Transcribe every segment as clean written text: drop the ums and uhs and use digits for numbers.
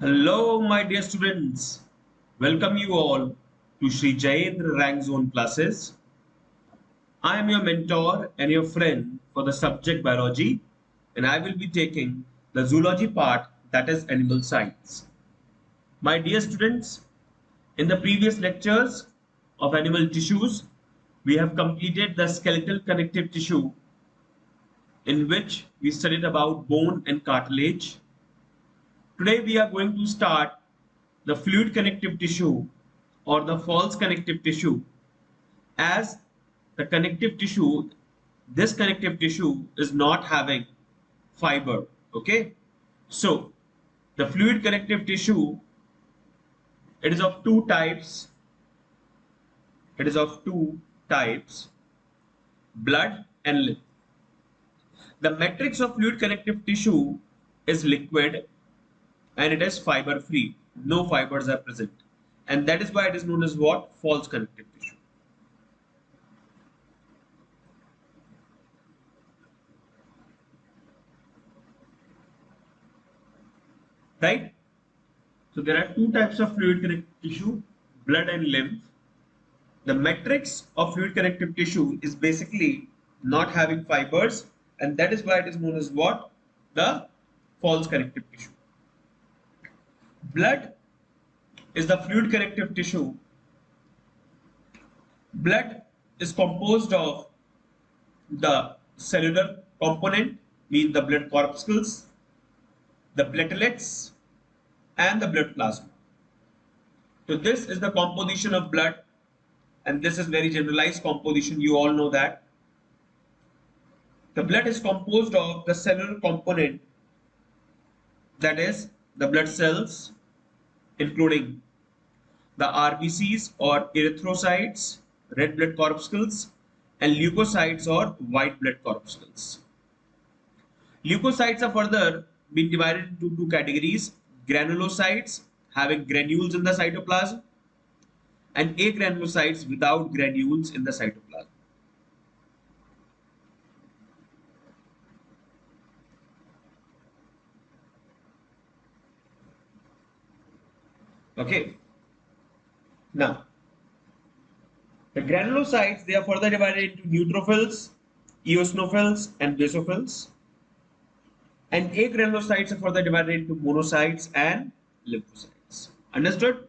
Hello, my dear students. Welcome you all to Sri Jayendra Rank Zone classes. I am your mentor and your friend for the subject biology, and I will be taking the zoology part, that is animal science. My dear students, in the previous lectures of animal tissues, we have completed the skeletal connective tissue, in which we studied about bone and cartilage. Today we are going to start the fluid connective tissue or the false connective tissue. As the connective tissue, this connective tissue is not having fiber. Okay, so the fluid connective tissue, it is of two types. Blood and lymph. The matrix of fluid connective tissue is liquid and it is fiber free. No fibers are present, and that is why it is known as what? False connective tissue. Right? So there are two types of fluid connective tissue, blood and lymph. The matrix of fluid connective tissue is basically not having fibers, and that is why it is known as what? The false connective tissue. Blood is the fluid connective tissue. Blood is composed of the cellular component, means the blood corpuscles, the platelets, and the blood plasma. So this is the composition of blood, and this is very generalized composition. You all know that. The blood is composed of the cellular component, that is the blood cells, including the RBCs or erythrocytes, red blood corpuscles, and leukocytes or white blood corpuscles. Leukocytes are further been divided into two categories: granulocytes having granules in the cytoplasm, and agranulocytes without granules in the cytoplasm. Okay. Now, the granulocytes, they are further divided into neutrophils, eosinophils, and basophils. And agranulocytes are further divided into monocytes and lymphocytes. Understood?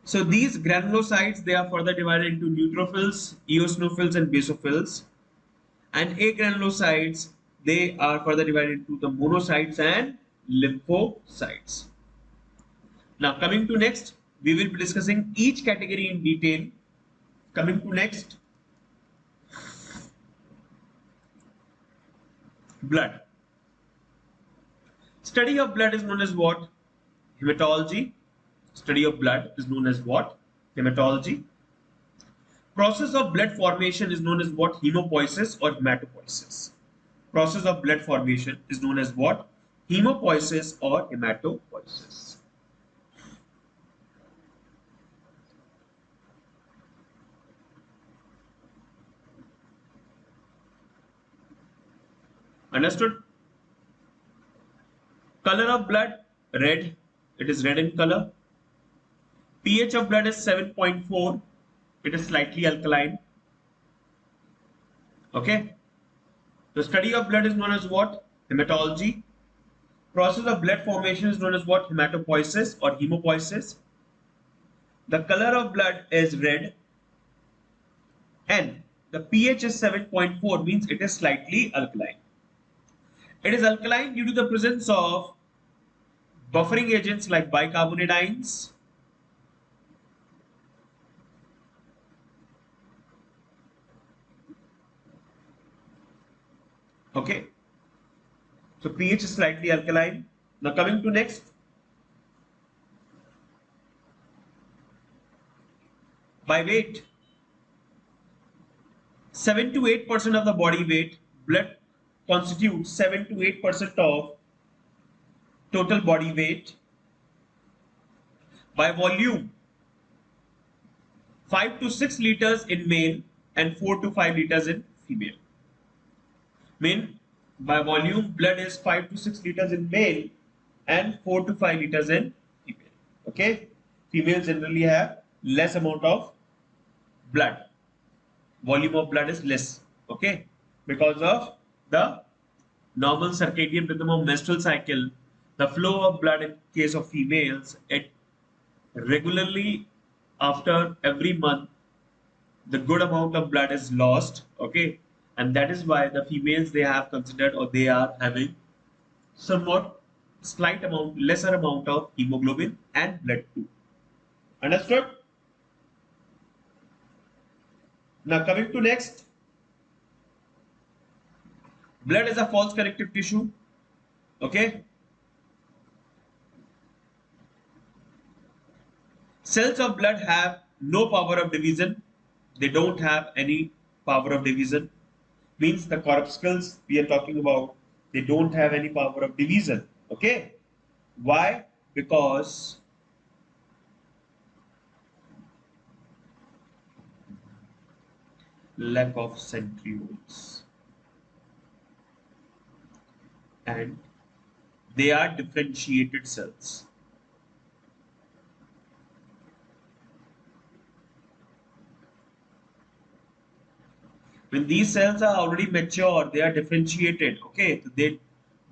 So these granulocytes, they are further divided into neutrophils, eosinophils, and basophils. And agranulocytes, they are further divided into the monocytes and lymphocytes. Now coming to next, we will be discussing each category in detail. Coming to next, blood. Study of blood is known as what? Hematology. Study of blood is known as what? Hematology. Process of blood formation is known as what? Hemopoiesis or hematopoiesis. Process of blood formation is known as what? Hemopoiesis or hematopoiesis. Understood? Color of blood, red. It is red in color. pH of blood is 7.4. It is slightly alkaline. Okay. The study of blood is known as what? Hematology. Process of blood formation is known as what? Hematopoiesis or hemopoiesis. The color of blood is red, and the pH is 7.4, means it is slightly alkaline. It is alkaline due to the presence of buffering agents like bicarbonadies, okay. So pH is slightly alkaline. Now coming to next, by weight, 7 to 8% of the body weight, blood constitutes 7 to 8% of total body weight. By volume, 5 to 6 liters in male and 4 to 5 liters in female. Mean by volume, blood is 5 to 6 liters in male and 4 to 5 liters in female. Okay, females generally have less amount of blood, volume of blood is less, okay, because of the normal circadian rhythm of menstrual cycle. The flow of blood in case of females, it regularly after every month the good amount of blood is lost, okay, and that is why the females, they have considered, or they are having somewhat slight amount, lesser amount of hemoglobin and blood too. Understood? Now coming to next, blood is a false connective tissue, okay. Cells of blood have no power of division. They don't have any power of division. Means the corpuscles we are talking about, they don't have any power of division. Okay. Why? Because lack of centrioles. And they are differentiated cells. When these cells are already mature, they are differentiated, okay, so they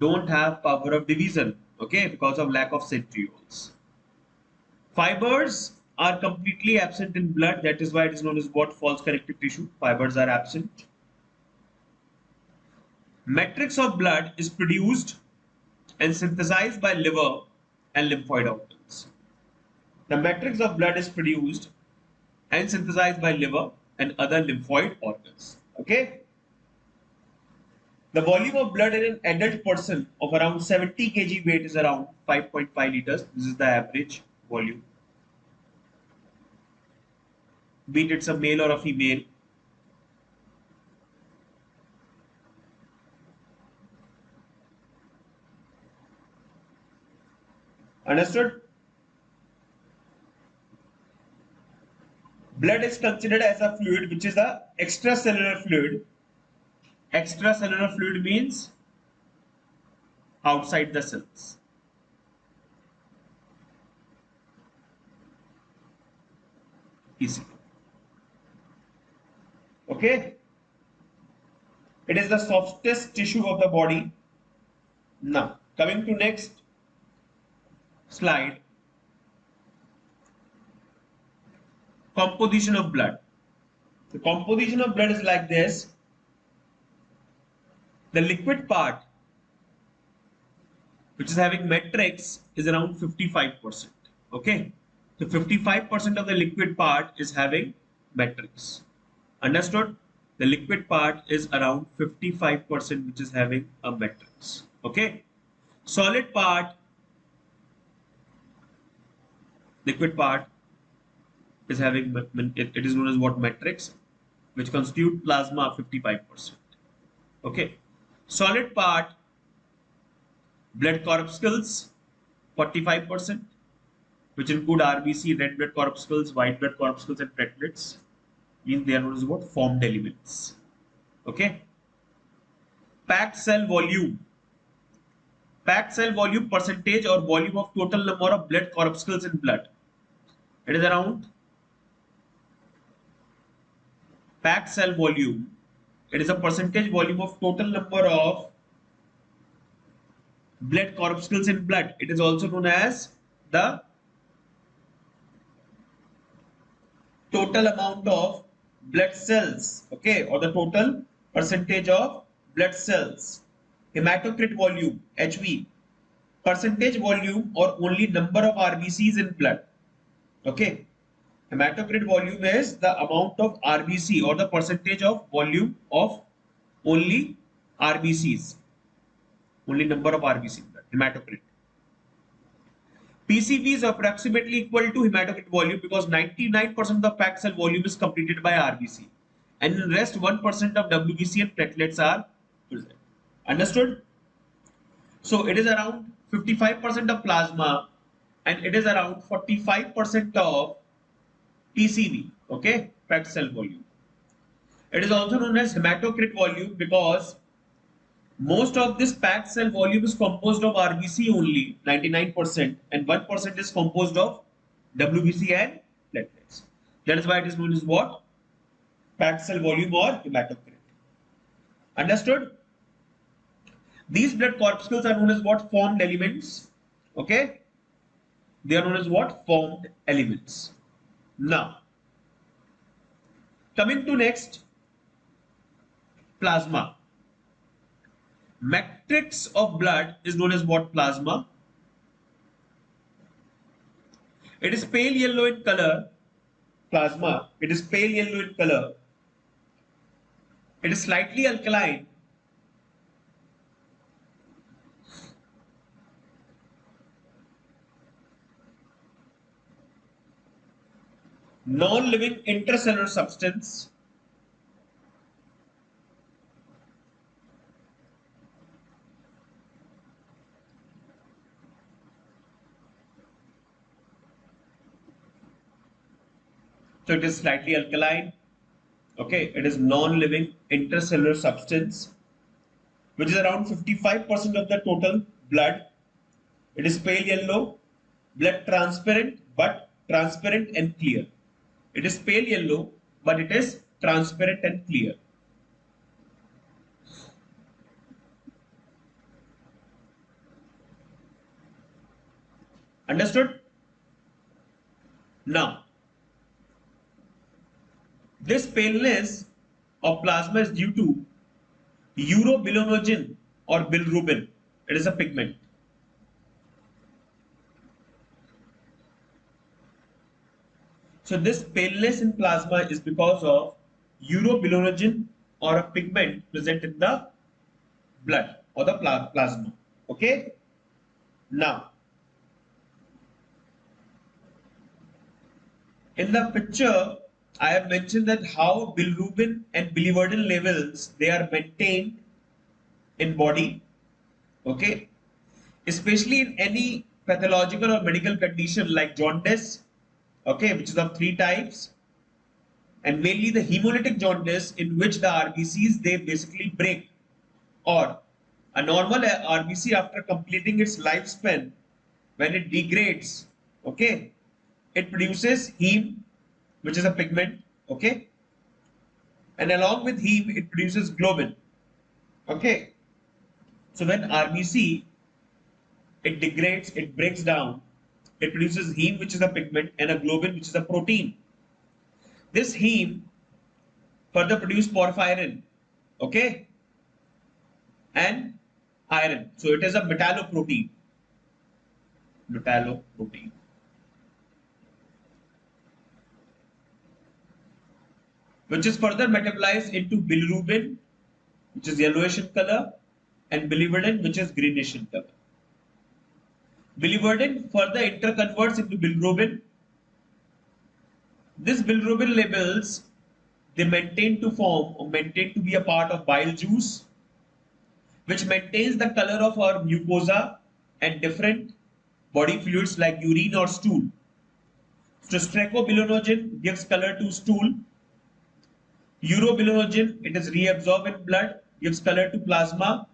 don't have power of division, okay, because of lack of centrioles. Fibers are completely absent in blood, that is why it is known as what? False connective tissue. Fibers are absent. Matrix of blood is produced and synthesized by liver and lymphoid organs. The matrix of blood is produced and synthesized by liver and other lymphoid organs, okay. The volume of blood in an adult person of around 70 kg weight is around 5.5 liters. This is the average volume. Be it it's a male or a female. Understood? Blood is considered as a fluid which is a extracellular fluid. Extracellular fluid means outside the cells. Easy. Okay. It is the softest tissue of the body. Now, coming to next slide. Composition of blood. The composition of blood is like this. The liquid part, which is having matrix, is around 55%. Okay. So 55% of the liquid part is having matrix. Understood? The liquid part is around 55%, which is having a matrix. Okay. Solid part, liquid part is having, it is known as what? Matrix, which constitute plasma 55%. Okay. Solid part, blood corpuscles 45%, which include RBC, red blood corpuscles, white blood corpuscles, and platelets. Means they are known as what? Formed elements. Okay. Packed cell volume. Packed cell volume percentage or volume of total number of blood corpuscles in blood. It is around packed cell volume. It is a percentage volume of total number of blood corpuscles in blood. It is also known as the total amount of blood cells, okay, or the total percentage of blood cells. Hematocrit volume, HV, percentage volume or only number of RBCs in blood, okay. Hematocrit volume is the amount of RBC or the percentage of volume of only RBCs, only number of RBC in blood, hematocrit. PCV is approximately equal to hematocrit volume because 99% of the packed cell volume is completed by RBC and the rest 1% of WBC and platelets are present. Understood? So it is around 55% of plasma and it is around 45% of PCV, okay, packed cell volume. It is also known as hematocrit volume because Most of this packed cell volume is composed of RBC only, 99%, and 1% is composed of WBC and platelets. That is why it is known as what? Packed cell volume or hematocrit. Understood? These blood corpuscles are known as what? Formed elements. Okay? They are known as what? Formed elements. Now, coming to next, plasma. Matrix of blood is known as what? Plasma. It is pale yellow in color. Plasma. It is pale yellow in color. It is slightly alkaline. Non-living intracellular substance. So it is slightly alkaline. Okay, it is non-living intracellular substance, which is around 55% of the total blood. It is pale yellow, blood transparent, but transparent and clear. It is pale yellow, but it is transparent and clear. Understood? Now, this paleness of plasma is due to urobilinogen or bilirubin. It is a pigment. So this paleness in plasma is because of urobilinogen or a pigment present in the blood or the plasma. Okay. Now, in the picture, I have mentioned that how bilirubin and biliverdin levels they are maintained in body. Okay, especially in any pathological or medical condition like jaundice. Okay, which is of three types, and mainly the hemolytic jaundice in which the RBCs they basically break, or a normal RBC after completing its lifespan when it degrades. Okay, it produces heme, which is a pigment. Okay, and along with heme it produces globin. Okay, so when RBC it degrades, it breaks down, it produces heme, which is a pigment, and a globin, which is a protein. This heme further produce porphyrin, okay, and iron. So it is a metalloprotein. Metalloprotein. Which is further metabolized into bilirubin, which is yellowish in color, and biliverdin, which is greenish in color. Biliverdin further interconverts into bilirubin. This bilirubin labels they maintain to form or maintain to be a part of bile juice, which maintains the color of our mucosa and different body fluids like urine or stool. So strechobilinogen gives color to stool. Urobilinogen, it is reabsorbed in blood, gives color to plasma,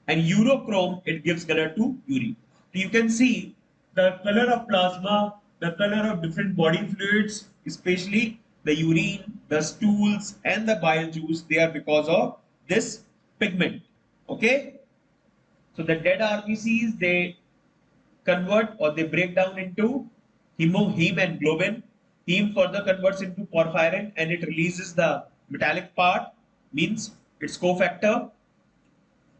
and urochrome, it gives color to urine. So you can see the color of plasma, the color of different body fluids, especially the urine, the stools, and the bile juice, they are because of this pigment. Okay? So the dead RBCs, they convert or they break down into heme and globin. Heme further converts into porphyrin and it releases the metallic part, means its cofactor.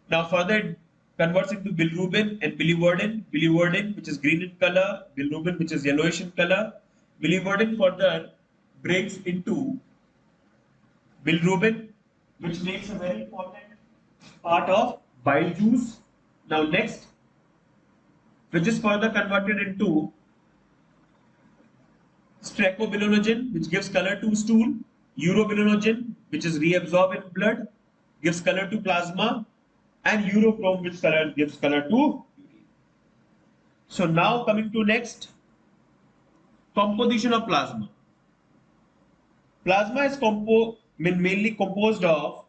Now further it converts into bilirubin and biliverdin. Biliverdin, which is green in color, bilirubin, which is yellowish in color. Biliverdin further breaks into bilirubin, which makes a very important part of bile juice. Now next, which is further converted into strechobilinogen, which gives color to stool, urobilinogen, which is reabsorbed in blood, gives color to plasma, and urochrome, which gives color to urine. So now coming to next, composition of plasma. Plasma is mainly composed of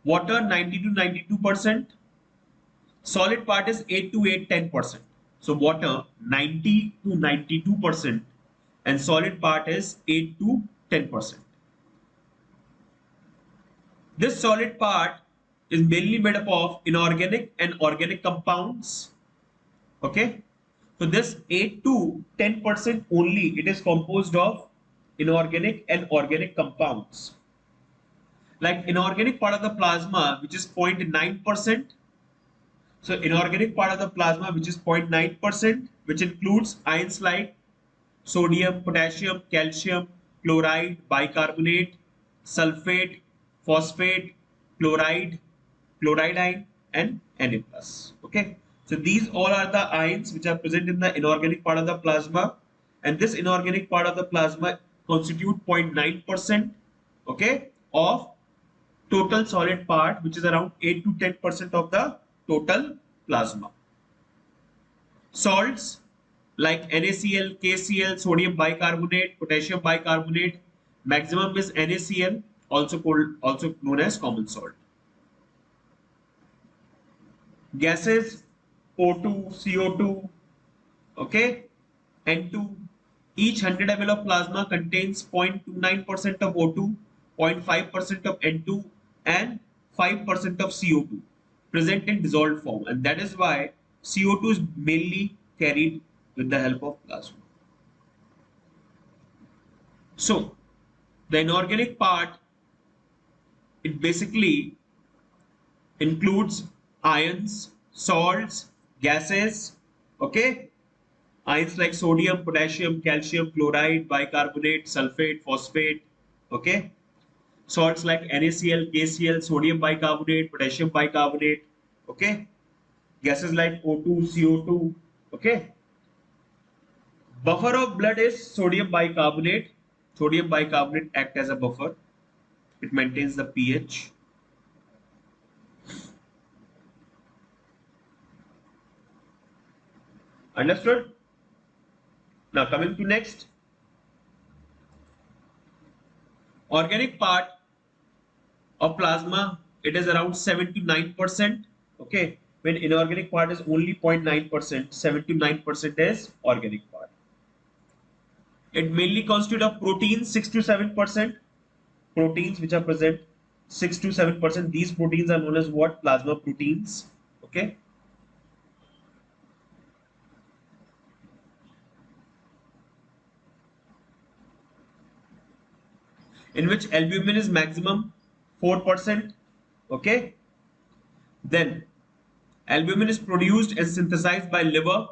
water 90 to 92%, Solid part is 8 to 10%. So water 90 to 92%, and solid part is 8 to 10%. This solid part is mainly made up of inorganic and organic compounds. Okay, so this 8 to 10% only, it is composed of inorganic and organic compounds. Like inorganic part of the plasma, which is 0.9%. So inorganic part of the plasma, which is 0.9%, which includes ions like sodium, potassium, calcium, chloride, bicarbonate, sulfate, phosphate, chloride, chloride ion, and Na+. Okay, so these all are the ions which are present in the inorganic part of the plasma, and this inorganic part of the plasma constitute 0.9%, okay, of total solid part, which is around 8 to 10% of the total plasma. Salts like NaCl, KCl, sodium bicarbonate, potassium bicarbonate, maximum is NaCl, also known as common salt. Gases O2, CO2, okay, N2. Each 100 ml of plasma contains 0.29% of O2, 0.5% of N2, and 5% of CO2 present in dissolved form, and that is why CO2 is mainly carried with the help of plasma. So the inorganic part, it basically includes ions, salts, gases, okay, ions like sodium, potassium, calcium, chloride, bicarbonate, sulfate, phosphate, okay, salts like NaCl, KCl, sodium bicarbonate, potassium bicarbonate, okay, gases like O2, CO2, okay. Buffer of blood is sodium bicarbonate. Sodium bicarbonate act as a buffer. It maintains the pH. Understood? Now coming to next. Organic part of plasma, it is around 7 to 9%. Okay. When inorganic part is only 0.9%, 7 to 9% is organic part. It mainly constitutes of proteins, 6 to 7%. Proteins which are present 6 to 7%. These proteins are known as what? Plasma proteins. Okay. In which albumin is maximum 4%. Okay. Then albumin is produced and synthesized by liver.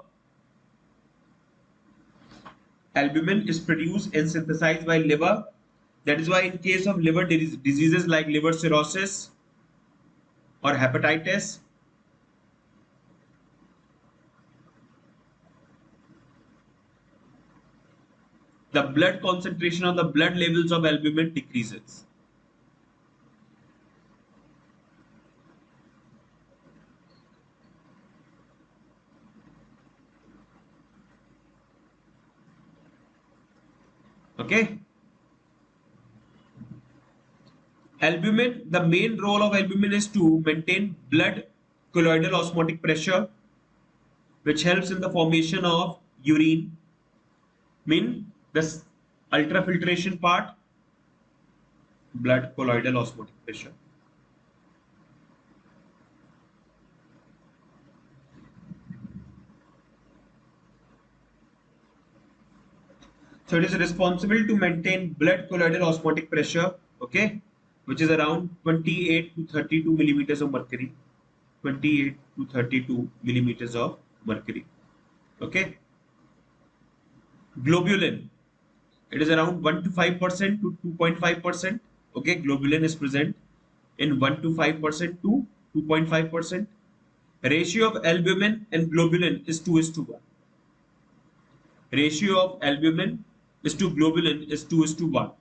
Albumin is produced and synthesized by liver. That is why in case of liver diseases like liver cirrhosis or hepatitis, the blood concentration of the blood levels of albumin decreases. Okay. Albumin, the main role of albumin is to maintain blood colloidal osmotic pressure, which helps in the formation of urine. Mean this ultrafiltration part, blood colloidal osmotic pressure. So it is responsible to maintain blood colloidal osmotic pressure, okay, which is around 28 to 32 millimeters of mercury. 28 to 32 millimeters of mercury. Okay. Globulin, it is around 1 to 5% to 2.5%. Okay, globulin is present in 1 to 5% to 2.5%. Ratio of albumin and globulin is 2 is to 1. Ratio of albumin is to globulin is 2 is to 1.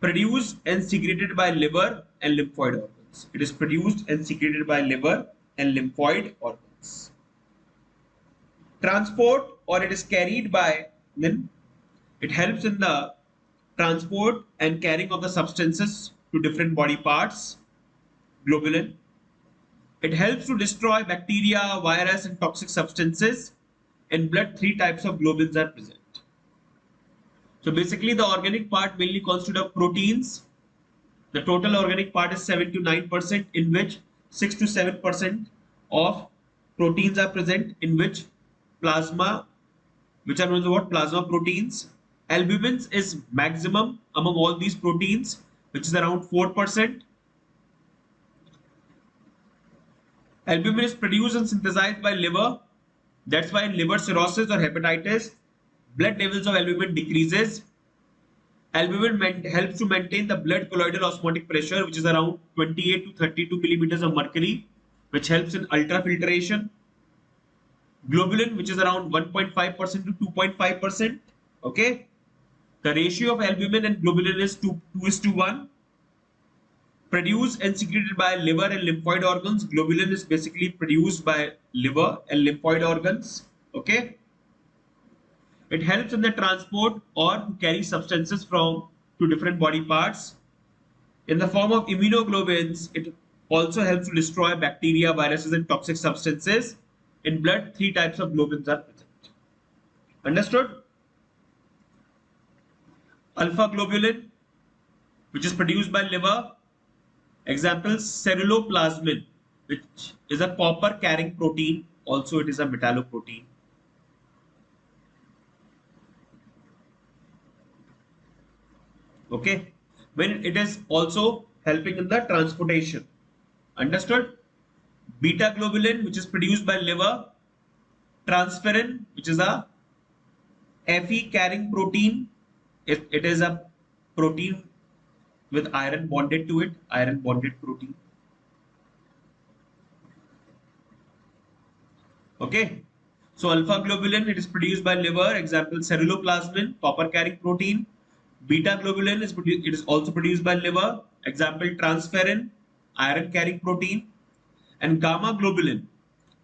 Produced and secreted by liver and lymphoid organs. It is produced and secreted by liver and lymphoid organs. Transport, or it is carried by lymph. It helps in the transport and carrying of the substances to different body parts. Globulin. It helps to destroy bacteria, virus, and toxic substances. In blood, three types of globulins are present. So basically, the organic part mainly constitutes of proteins. The total organic part is 7 to 9%, in which 6 to 7% of proteins are present, in which plasma, which are known as what? Plasma proteins. Albumins is maximum among all these proteins, which is around 4%. Albumin is produced and synthesized by liver. That's why in liver cirrhosis or hepatitis, blood levels of albumin decreases. Albumin helps to maintain the blood colloidal osmotic pressure, which is around 28 to 32 millimeters of mercury, which helps in ultrafiltration. Globulin, which is around 1.5% to 2.5%. Okay. The ratio of albumin and globulin is 2:1. Produced and secreted by liver and lymphoid organs. Globulin is basically produced by liver and lymphoid organs. Okay. It helps in the transport or to carry substances from to different body parts. In the form of immunoglobulins, it also helps to destroy bacteria, viruses, and toxic substances. In blood, three types of globulins are present. Understood? Alpha globulin, which is produced by liver. Examples, ceruloplasmin, which is a copper carrying protein. Also, it is a metalloprotein. Okay. When it is also helping in the transportation. Understood? Beta globulin, which is produced by liver. Transferrin, which is a Fe carrying protein. It is a protein with iron bonded to it, iron bonded protein. Okay. So alpha globulin, it is produced by liver. Example, ceruloplasmin, copper carrying protein. Beta globulin it is also produced by liver. Example, transferrin, iron carrying protein. And gamma globulin,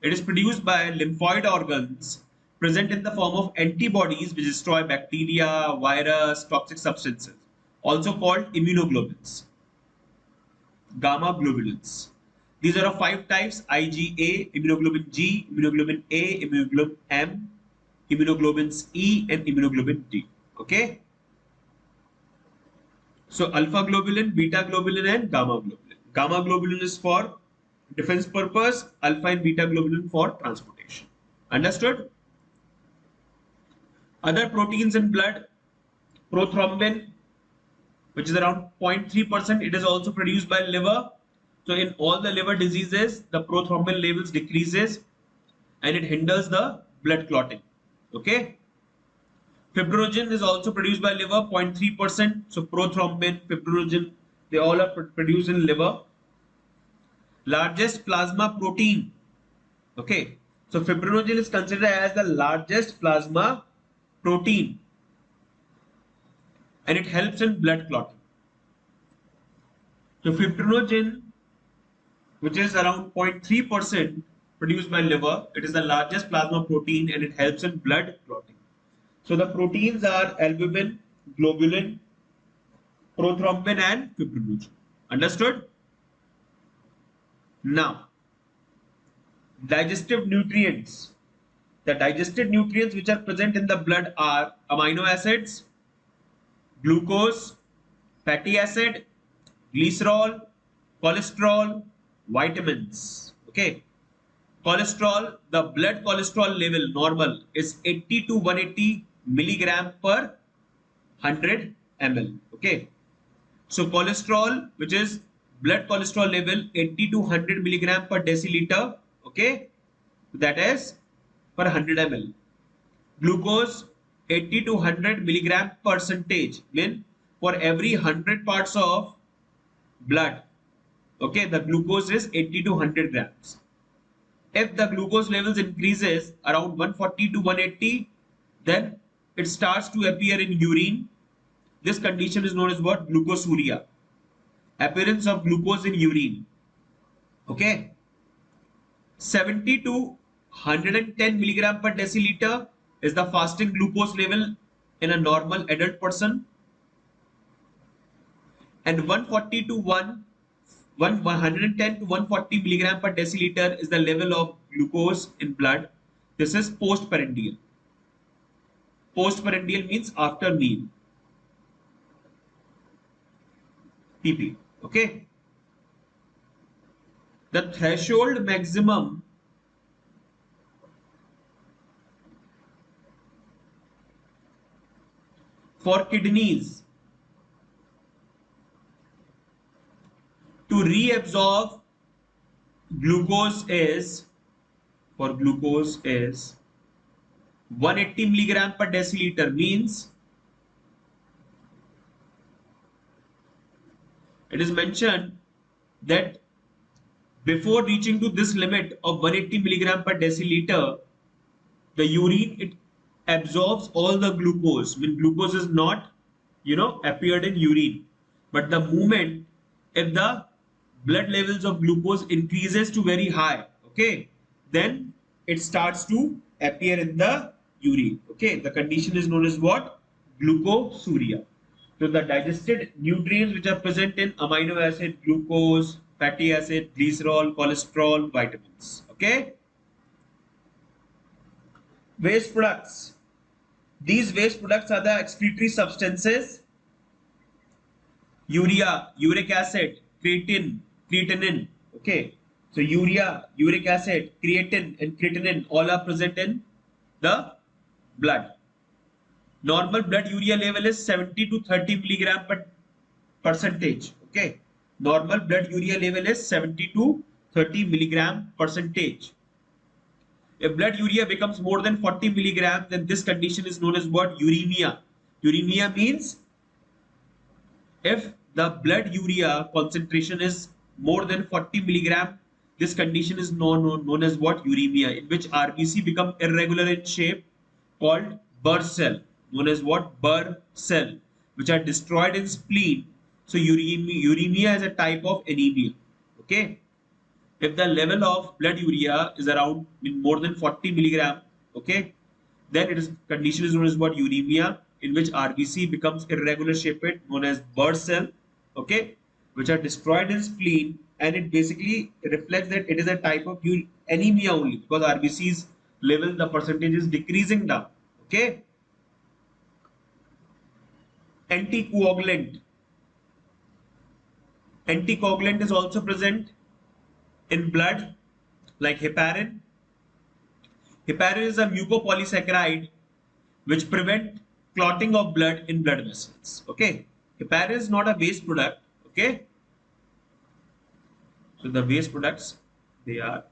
it is produced by lymphoid organs present in the form of antibodies which destroy bacteria, virus, toxic substances, also called immunoglobulins. Gamma globulins. These are of 5 types: IgA, immunoglobulin G, immunoglobulin A, immunoglobulin M, immunoglobulins E, and immunoglobulin D. Okay. So alpha globulin, beta globulin, and gamma globulin. Gamma globulin is for defense purpose, alpha and beta globulin for transportation. Understood? Other proteins in blood, prothrombin, which is around 0.3%, it is also produced by liver. So in all the liver diseases, the prothrombin levels decreases and it hinders the blood clotting. Okay. Fibrinogen is also produced by liver, 0.3%. So prothrombin, fibrinogen, they all are produced in liver. Largest plasma protein. Okay. So fibrinogen is considered as the largest plasma protein and it helps in blood clotting. So fibrinogen, which is around 0.3% produced by liver, it is the largest plasma protein and it helps in blood clotting. So the proteins are albumin, globulin, prothrombin, and fibrinogen. Understood? Now, digestive nutrients. The digestive nutrients which are present in the blood are amino acids, glucose, fatty acid, glycerol, cholesterol, vitamins. Okay. Cholesterol, the blood cholesterol level normal is 80 to 180 milligram per 100 ml. Okay. So cholesterol, which is blood cholesterol level 80 to 100 milligram per deciliter. Okay. That is per 100 ml. Glucose 80 to 100 milligram percentage, mean for every 100 parts of blood, okay, the glucose is 80 to 100 grams. If the glucose levels increases around 140 to 180, then it starts to appear in urine. This condition is known as what? Glucosuria. Appearance of glucose in urine. Okay. 70 to 110 milligram per deciliter is the fasting glucose level in a normal adult person, and 140 to 110 to 140 milligram per deciliter is the level of glucose in blood. This is postprandial. Postprandial means after meal. PP. Okay. The threshold maximum for kidneys to reabsorb glucose is 180 milligram per deciliter, means it is mentioned that before reaching to this limit of 180 milligram per deciliter, the urine, it absorbs all the glucose. When glucose is not, appeared in urine, but the moment if the blood levels of glucose increases to very high, okay, then it starts to appear in the urine. Okay, the condition is known as what? Glucosuria. So the digested nutrients which are present in amino acid, glucose, fatty acid, glycerol, cholesterol, vitamins. Okay. Waste products. These waste products are the excretory substances: urea, uric acid, creatinine. Okay. So urea, uric acid, creatine, and creatinine all are present in the blood. Normal blood urea level is 70 to 30 milligram per percentage. Okay. Normal blood urea level is 70 to 30 milligram percentage. If blood urea becomes more than 40 milligram, then this condition is known as what? Uremia. Uremia means if the blood urea concentration is more than 40 milligram, this condition is known as what? Uremia, in which RBC become irregular in shape, called Burr cell, known as what? Burr cell, which are destroyed in spleen. So uremia is a type of anemia. Okay. If the level of blood urea is around more than 40 milligram, okay, then it is condition is known as what? Uremia, in which RBC becomes irregular shaped, known as Burr cell, okay, which are destroyed in spleen, and it basically reflects that it is a type of anemia only, because RBC's level, the percentage is decreasing down. Okay. Anticoagulant. Anticoagulant is also present in blood, like heparin. Heparin is a mucopolysaccharide which prevent clotting of blood in blood vessels. Okay. Heparin is not a waste product. Okay. So the waste products, they are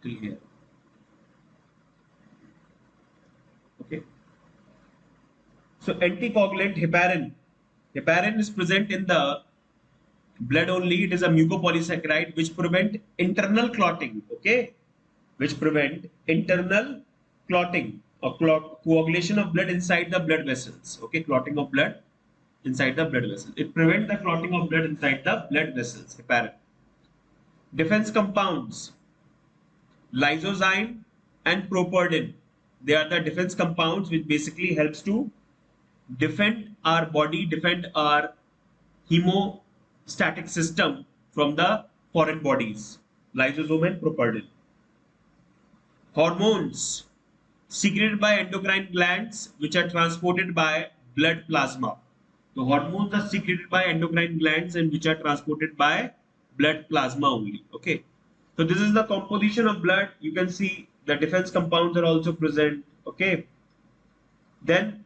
till here. Okay. So anticoagulant heparin. Heparin is present in the blood only. It is a mucopolysaccharide which prevent internal clotting. Okay. Which prevent internal clotting or coagulation of blood inside the blood vessels. Okay. Clotting of blood inside the blood vessels. It prevents the clotting of blood inside the blood vessels. Heparin. Defense compounds: lysozyme and properdin. They are the defense compounds which basically helps to defend our body, defend our hemostatic system from the foreign bodies. Lysosome and properdin. Hormones secreted by endocrine glands which are transported by blood plasma. The hormones are secreted by endocrine glands and which are transported by blood plasma only. Okay. So this is the composition of blood. You can see the defense compounds are also present. Okay. Then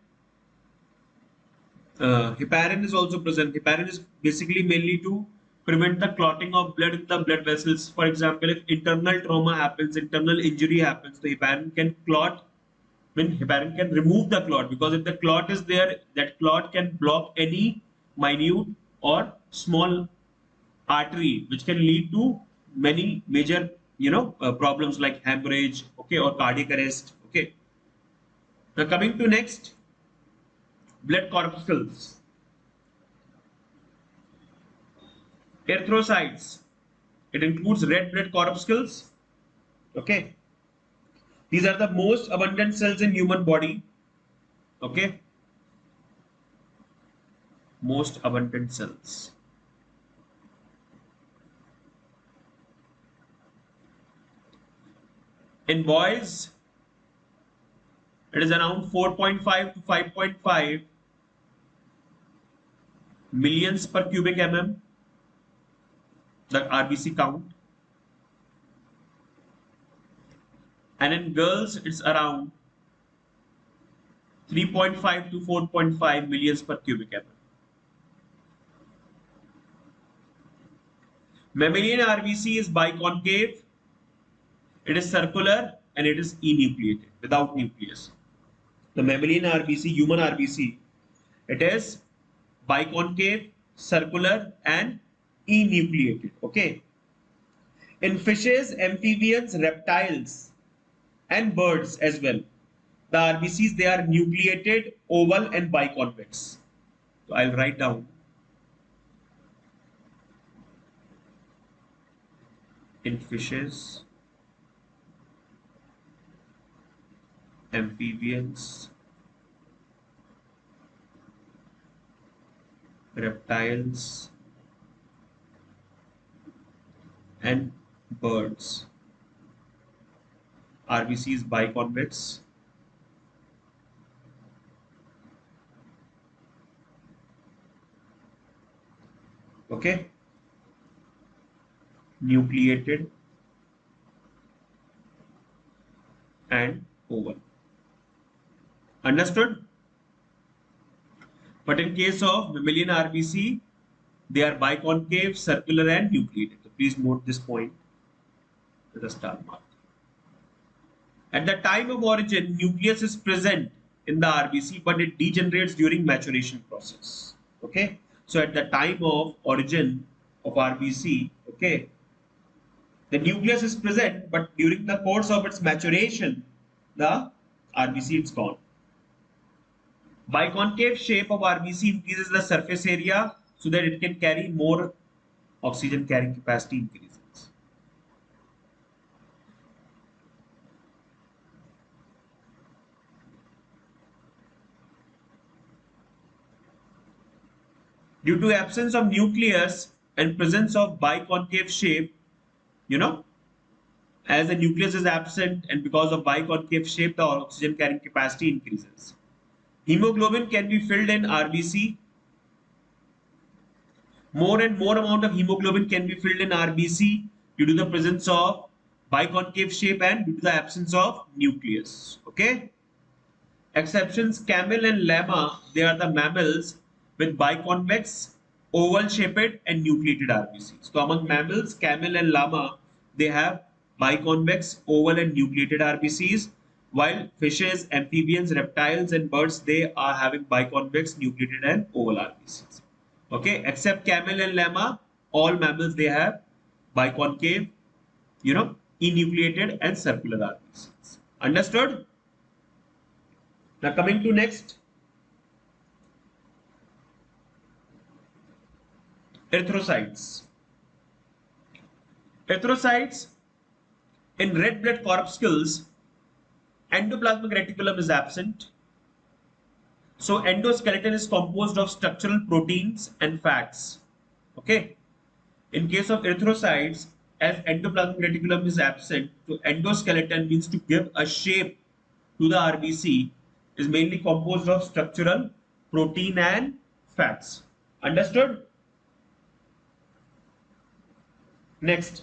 heparin is also present. Heparin is basically mainly to prevent the clotting of blood in the blood vessels. For example, if internal trauma happens, internal injury happens, the heparin can clot. When heparin can remove the clot, because if the clot is there, that clot can block any minute or small artery, which can lead to many major, problems like hemorrhage, okay, or cardiac arrest. Okay. Now coming to next, blood corpuscles. Erythrocytes. It includes red blood corpuscles. Okay. These are the most abundant cells in human body. Okay. Most abundant cells. In boys, it is around 4.5 to 5.5 millions per cubic mm, the RBC count. And in girls, it's around 3.5 to 4.5 millions per cubic mm. Mammalian RBC is biconcave, it is circular, and it is enucleated, without nucleus. The mammalian RBC, human RBC, it is biconcave, circular, and enucleated. Okay. In fishes, amphibians, reptiles, and birds as well, the RBCs, they are nucleated, oval, and biconvex. So I'll write down in fishes, amphibians, reptiles, and birds, RBC is biconvex. Okay, nucleated and oval. Understood? But in case of mammalian RBC, they are biconcave, circular, and nucleated. So please note this point with a star mark. At the time of origin, nucleus is present in the RBC, but it degenerates during maturation process. Okay. So at the time of origin of RBC, okay, the nucleus is present, but during the course of its maturation, the RBC is gone. Biconcave shape of RBC increases the surface area so that it can carry more oxygen carrying capacity increases. Due to absence of nucleus and presence of biconcave shape, as the nucleus is absent and because of biconcave shape, the oxygen carrying capacity increases. Hemoglobin can be filled in RBC. More and more amount of hemoglobin can be filled in RBC due to the presence of biconcave shape and due to the absence of nucleus. Okay. Exceptions: camel and llama, they are the mammals with biconvex, oval shaped and nucleated RBCs. So among mammals, camel and llama, they have biconvex, oval and nucleated RBCs, while fishes, amphibians, reptiles and birds, they are having biconvex, nucleated and oval RBCs. Okay, except camel and llama, all mammals, they have biconcave, enucleated and circular RBCs. Understood? Now coming to next, erythrocytes. Erythrocytes, in red blood corpuscles, endoplasmic reticulum is absent. So endoskeleton is composed of structural proteins and fats. Okay. In case of erythrocytes, as endoplasmic reticulum is absent, so endoskeleton means to give a shape to the RBC is mainly composed of structural protein and fats. Understood? Next,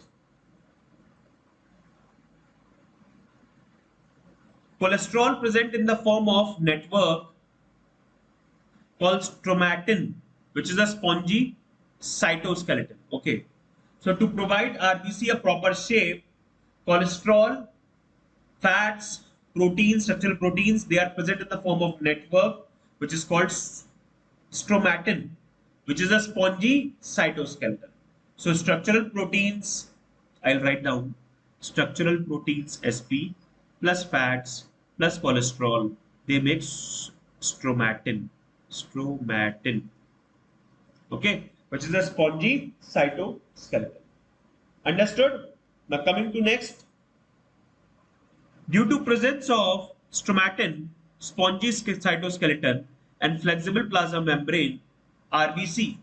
cholesterol present in the form of network called stromatin, which is a spongy cytoskeleton. Okay, so to provide RBC a proper shape, cholesterol, fats, proteins, structural proteins, they are present in the form of network, which is called stromatin, which is a spongy cytoskeleton. So structural proteins, I'll write down structural proteins SP plus fats plus cholesterol, they make stromatin. Okay, which is a spongy cytoskeleton. Understood? Now coming to next, due to presence of stromatin, spongy cytoskeleton and flexible plasma membrane, RBC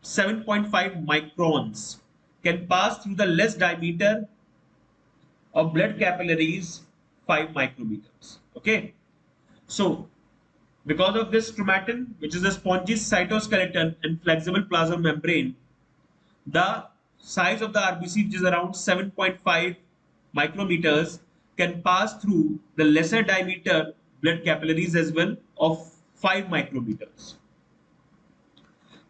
7.5 microns can pass through the less diameter of blood capillaries 5 micrometers. Okay, so because of this chromatin, which is a spongy cytoskeleton and flexible plasma membrane, the size of the RBC, which is around 7.5 micrometers, can pass through the lesser diameter blood capillaries as well of 5 micrometers.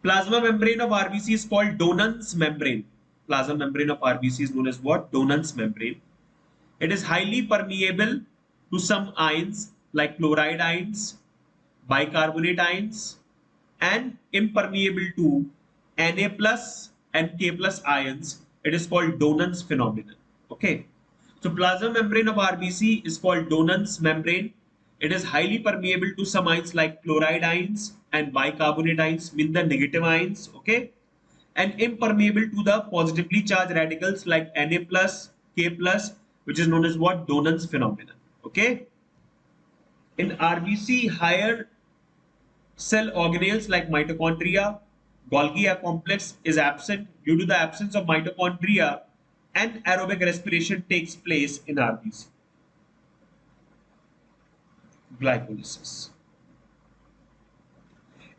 Plasma membrane of RBC is called Donan's membrane. Plasma membrane of RBC is known as what? Donan's membrane. It is highly permeable to some ions like chloride ions, bicarbonate ions, and impermeable to Na plus and K plus ions. It is called Donan's phenomenon. Okay. So plasma membrane of RBC is called Donan's membrane. It is highly permeable to some ions like chloride ions and bicarbonate ions, mean the negative ions. Okay. And impermeable to the positively charged radicals like Na plus, K plus, which is known as what? Donan's phenomenon. Okay. In RBC, higher cell organelles like mitochondria, Golgi complex is absent. Due to the absence of mitochondria, and aerobic respiration takes place in RBC. Glycolysis.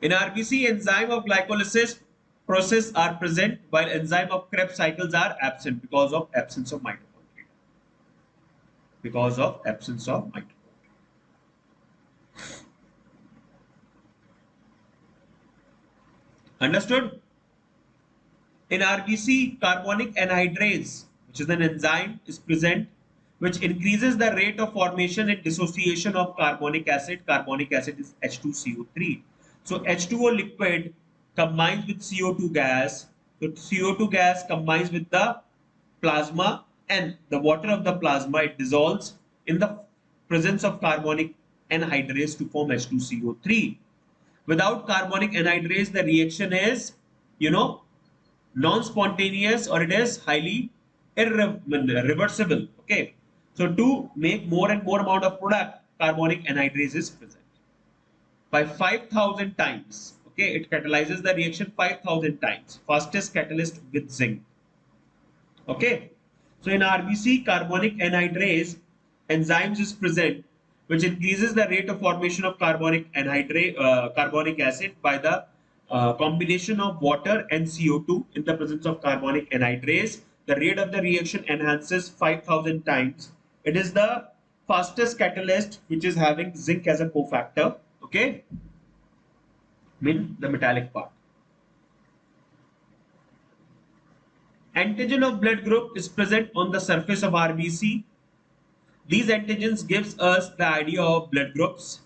In RBC, enzyme of glycolysis process are present while enzyme of Krebs cycles are absent because of absence of mitochondria. Because of absence of mitochondria. Understood? In RBC, carbonic anhydrase, which is an enzyme, is present which increases the rate of formation and dissociation of carbonic acid. Carbonic acid is H2CO3. So H2O liquid combines with CO2 gas. So CO2 gas combines with the plasma, and the water of the plasma, it dissolves in the presence of carbonic anhydrase to form H2CO3. Without carbonic anhydrase, the reaction is, non-spontaneous, or it is highly irreversible. Okay, so to make more and more amount of product, carbonic anhydrase is present by 5,000 times. Okay, it catalyzes the reaction 5,000 times, fastest catalyst with zinc. Okay, so in RBC, carbonic anhydrase enzymes is present which increases the rate of formation of carbonic acid by the combination of water and CO2 in the presence of carbonic anhydrase. The rate of the reaction enhances 5,000 times. It is the fastest catalyst which is having zinc as a cofactor. Okay, mean the metallic part. Antigen of blood group is present on the surface of RBC. These antigens gives us the idea of blood groups.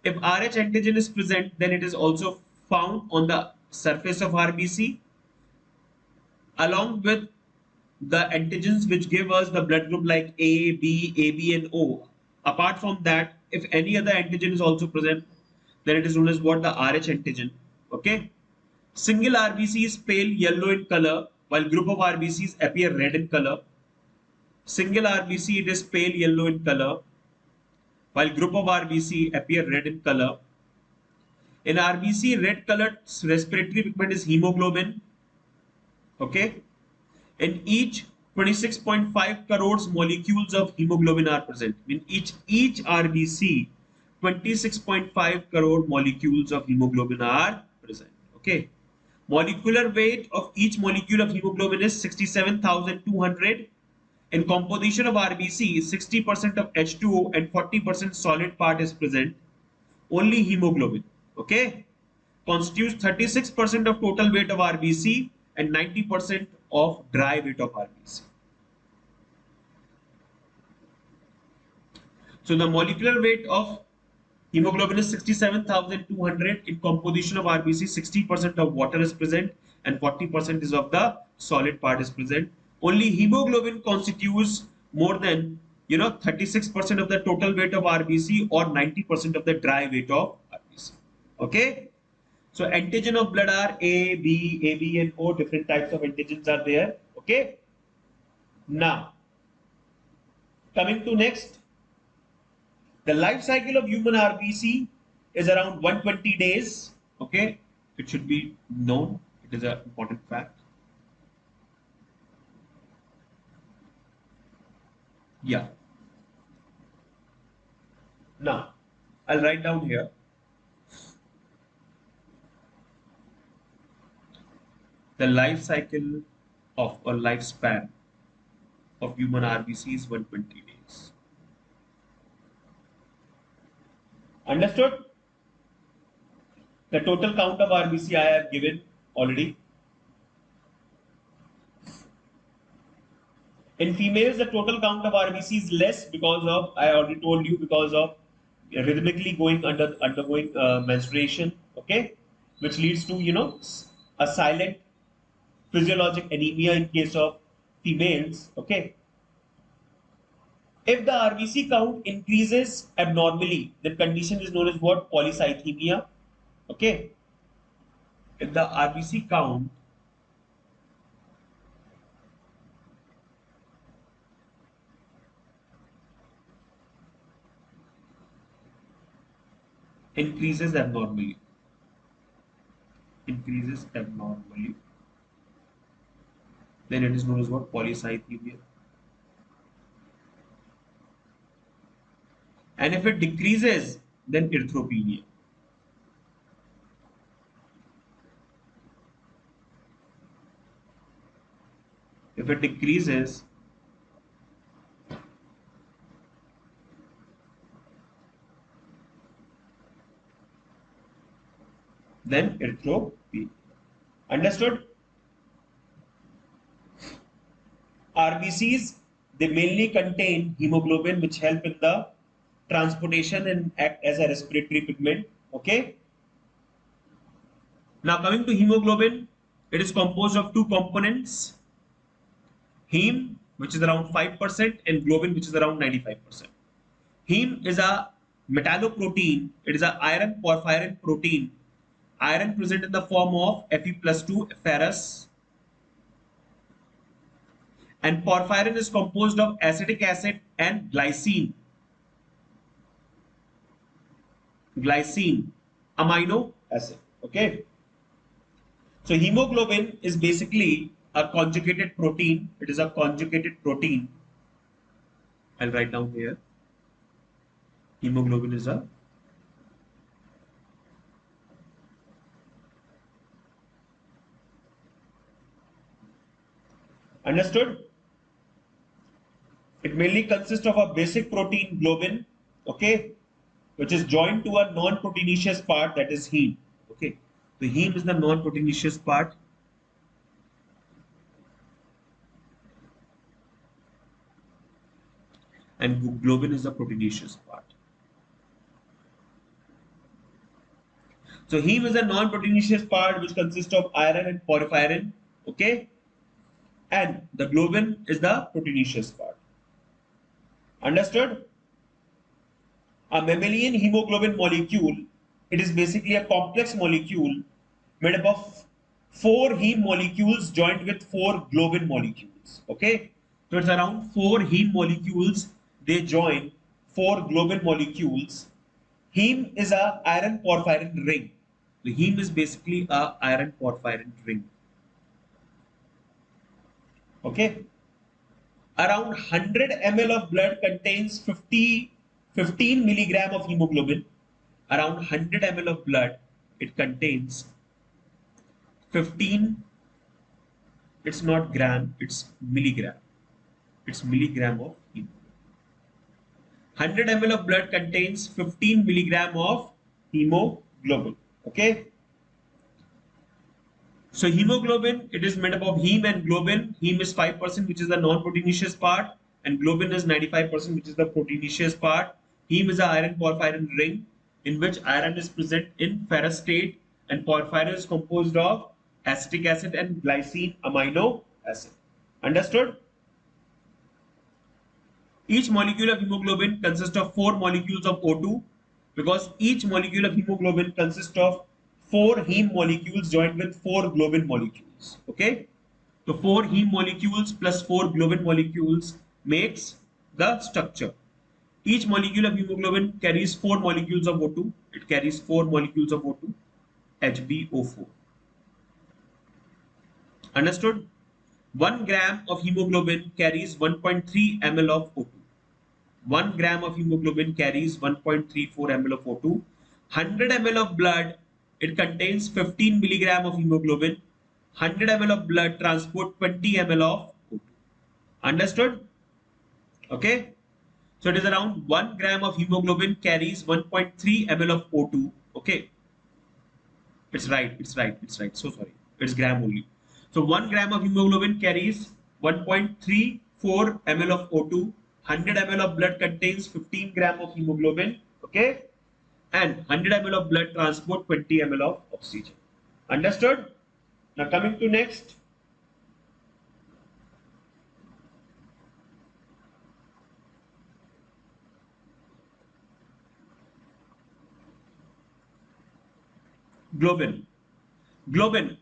If Rh antigen is present, then it is also found on the surface of RBC along with the antigens which give us the blood group like A, B, AB and O. Apart from that, if any other antigen is also present, then it is known as what? The Rh antigen. Okay. Single RBC is pale yellow in color, while group of RBCs appear red in color. Single RBC, it is pale yellow in color, while group of RBC appear red in color. In RBC, red colored respiratory pigment is hemoglobin. Okay. In each 26.5 crores molecules of hemoglobin are present. In each RBC, 26.5 crore molecules of hemoglobin are present. Okay. Molecular weight of each molecule of hemoglobin is 67,200. In composition of RBC, 60% of H2O and 40% solid part is present. Only hemoglobin, okay, constitutes 36% of total weight of RBC and 90% of dry weight of RBC. So the molecular weight of hemoglobin is 67,200. In composition of RBC, 60% of water is present and 40% is of the solid part is present. Only hemoglobin constitutes more than 36% of the total weight of RBC or 90% of the dry weight of RBC. Okay. So antigen of blood are A, B, AB and O. Different types of antigens are there. Okay. Now, coming to next. The life cycle of human RBC is around 120 days. Okay. It should be known. It is an important fact. Yeah. Now, I'll write down here the life cycle of or lifespan of human RBC is 120 days. Understood? The total count of RBC I have given already. In females, the total count of RBC is less because of, I already told you, because of rhythmically undergoing menstruation, okay, which leads to, a silent physiologic anemia in case of females, okay. If the RBC count increases abnormally, the condition is known as what? Polycythemia, okay. If the RBC count increases abnormally, then it is known as what? Polycythemia. And if it decreases, then erythropenia. If it decreases, then erythropenia. Understood? RBCs, they mainly contain hemoglobin, which help in the transportation and act as a respiratory pigment. Okay. Now coming to hemoglobin, it is composed of two components: heme, which is around 5%, and globin, which is around 95%. Heme is a metalloprotein. It is an iron porphyrin protein. Iron present in the form of Fe+2 ferrous, and porphyrin is composed of acetic acid and glycine amino acid. Okay. So hemoglobin is basically a conjugated protein. It is a conjugated protein. I'll write down here. Hemoglobin is a understood. It mainly consists of a basic protein globin, okay, which is joined to a non-proteinaceous part, that is heme. Okay, the heme is the non-proteinaceous part, and globin is the proteinaceous part. So heme is a non-proteinaceous part which consists of iron and porphyrin, okay, and the globin is the proteinaceous part. Understood? A mammalian hemoglobin molecule, it is basically a complex molecule made up of four heme molecules joined with four globin molecules. Okay, so it's around four heme molecules. They join four globin molecules. Heme is a iron porphyrin ring. The heme is basically a iron porphyrin ring. Okay, around 100 ml of blood contains 15 milligram of hemoglobin. Around 100 ml of blood, it contains 15, it's not gram, it's milligram. It's milligram of hemoglobin. 100 ml of blood contains 15 milligram of hemoglobin. Okay. So hemoglobin, it is made up of heme and globin. Heme is 5%, which is the non-proteinaceous part, and globin is 95%, which is the proteinaceous part. Heme is an iron porphyrin ring in which iron is present in ferrous state, and porphyrin is composed of acetic acid and glycine amino acid. Understood? Each molecule of hemoglobin consists of 4 molecules of O2 because each molecule of hemoglobin consists of 4 heme molecules joined with 4 globin molecules. Okay, so 4 heme molecules plus 4 globin molecules makes the structure. Each molecule of hemoglobin carries 4 molecules of O2. It carries 4 molecules of O2, HbO4. Understood? 1 gram of hemoglobin carries 1.3 ml of O2. 1 gram of hemoglobin carries 1.34 ml of O2. 100 ml of blood, it contains 15 milligram of hemoglobin. 100 ml of blood transport 20 ml of O2. Understood? Okay. So it is around 1 gram of hemoglobin carries 1.3 ml of O2. Okay. It's right. It's right. It's right. So sorry. It's gram only. So 1 gram of hemoglobin carries 1.34 ml of O2. 100 ml of blood contains 15 gram of hemoglobin. Okay. And 100 ml of blood transport 20 ml of oxygen. Understood? Now coming to next. Globin. Globin.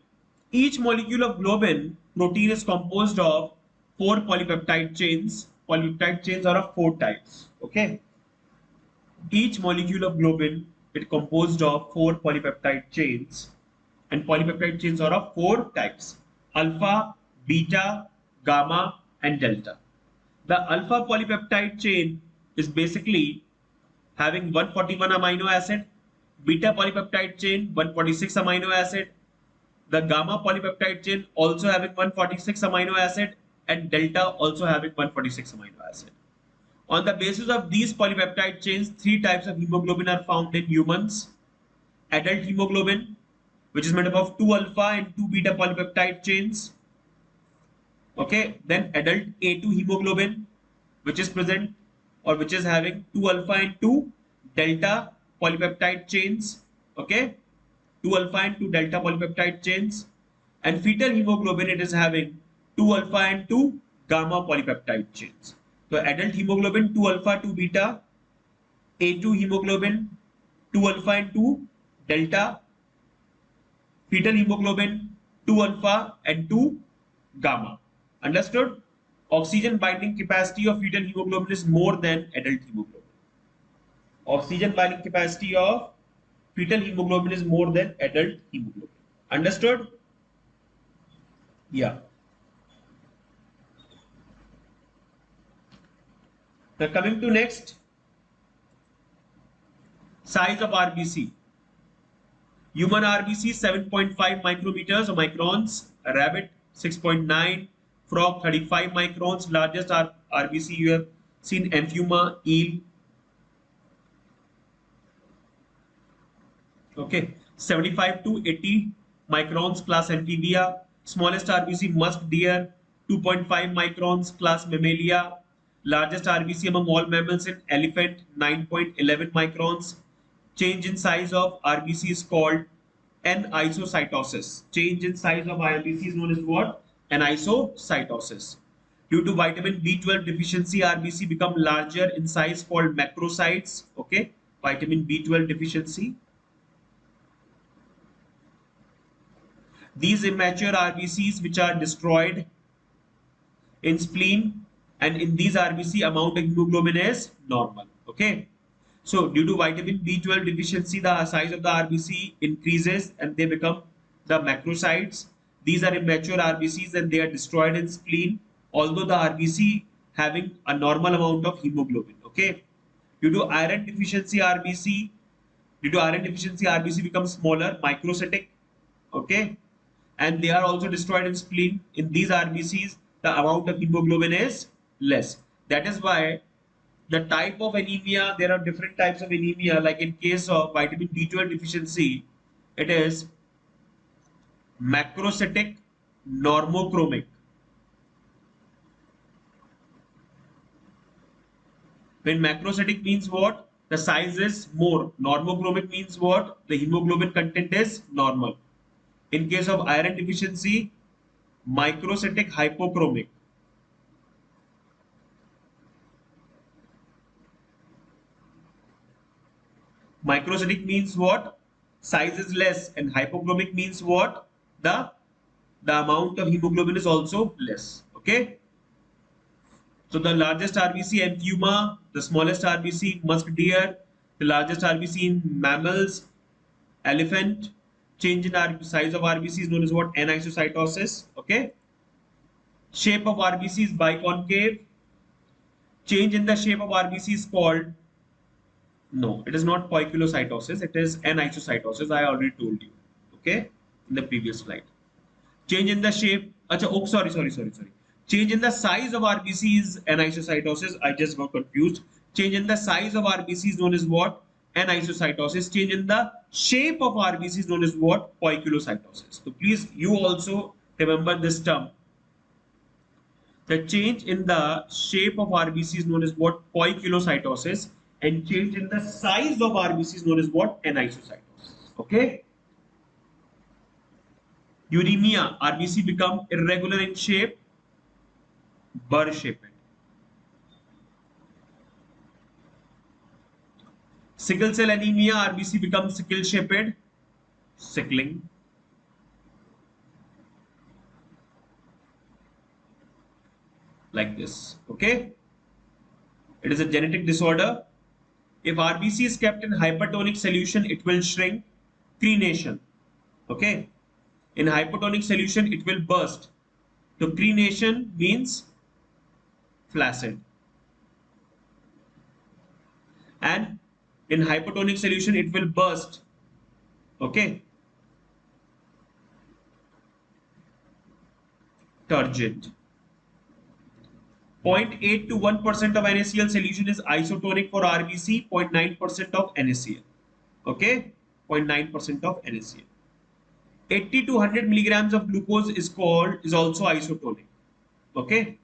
Each molecule of globin protein is composed of 4 polypeptide chains. Polypeptide chains are of 4 types. Okay. Each molecule of globin is composed of 4 polypeptide chains, and polypeptide chains are of 4 types: alpha, beta, gamma, and delta. The alpha polypeptide chain is basically having 141 amino acid, beta polypeptide chain 146 amino acid, the gamma polypeptide chain also having 146 amino acid, and delta also having 146 amino acid. On the basis of these polypeptide chains, 3 types of hemoglobin are found in humans. Adult hemoglobin, which is made up of 2 alpha and 2 beta polypeptide chains. Okay, then adult A2 hemoglobin, which is present or which is having 2 alpha and 2 delta polypeptide chains. Okay, 2 alpha and 2 delta polypeptide chains. And fetal hemoglobin, it is having 2 alpha and 2 gamma polypeptide chains. So adult hemoglobin 2 alpha 2 beta, A2 hemoglobin 2 alpha and 2 delta, fetal hemoglobin 2 alpha and 2 gamma. Understood? Oxygen binding capacity of fetal hemoglobin is more than adult hemoglobin. Oxygen binding capacity of fetal hemoglobin is more than adult hemoglobin. Understood? Yeah. Now coming to next, size of RBC. Human RBC 7.5 micrometers or microns, a rabbit 6.9, frog 35 microns, largest RBC you have seen amphibia, eel. Okay, 75 to 80 microns class amphibia, smallest RBC musk deer 2.5 microns class mammalia, largest RBC among all mammals in elephant 9.11 microns. Change in size of RBC is called anisocytosis. Change in size of RBC is known as what? Anisocytosis. Due to vitamin B12 deficiency, RBC become larger in size called macrocytes. Okay, vitamin B12 deficiency. These immature RBCs which are destroyed in spleen, and in these RBC amount of hemoglobin is normal. Okay. So due to vitamin B12 deficiency, the size of the RBC increases and they become the macrocytes. These are immature RBCs and they are destroyed in spleen, although the RBC having a normal amount of hemoglobin. Okay. Due to iron deficiency RBC, becomes smaller, microcytic. Okay. And they are also destroyed in spleen. In these RBCs, the amount of hemoglobin is less. That is why the type of anemia, there are different types of anemia. Like in case of vitamin B12 deficiency, it is macrocytic normochromic. When macrocytic means what? The size is more. Normochromic means what? The hemoglobin content is normal. In case of iron deficiency, microcytic hypochromic. Microcytic means what? Size is less, and hypochromic means what? The amount of hemoglobin is also less. Okay. So the largest RBC amphibia, the smallest RBC musk deer, the largest RBC in mammals, elephant. Change in size of RBC is known as what? Anisocytosis. Okay. Shape of RBC is biconcave. change in the shape of RBC is called, no, it is not poikilocytosis, it is anisocytosis. I already told you, okay, in the previous slide. Change in the shape, acha, oh, sorry. Change in the size of RBC is anisocytosis. I just got confused. Change in the size of RBC is known as what? Anisocytosis. Change in the shape of RBC is known as what? Poikilocytosis. So please, you also remember this term. The change in the shape of RBC is known as what? Poikilocytosis. And change in the size of RBC is known as what? Anisocytosis. Okay. Uremia, RBC become irregular in shape, burr shaped. Sickle cell anemia, RBC becomes sickle shaped, sickling. Like this, okay? It is a genetic disorder. If RBC is kept in hypertonic solution, it will shrink. Crenation, okay? In hypertonic solution, it will burst. So crenation means flaccid. And in hypertonic solution, it will burst, okay? Turgid. 0.8 to 1% of NaCl solution is isotonic for RBC, 0.9% of NaCl. Okay, 0.9% of NaCl. 80 to 100 milligrams of glucose is also isotonic. Okay,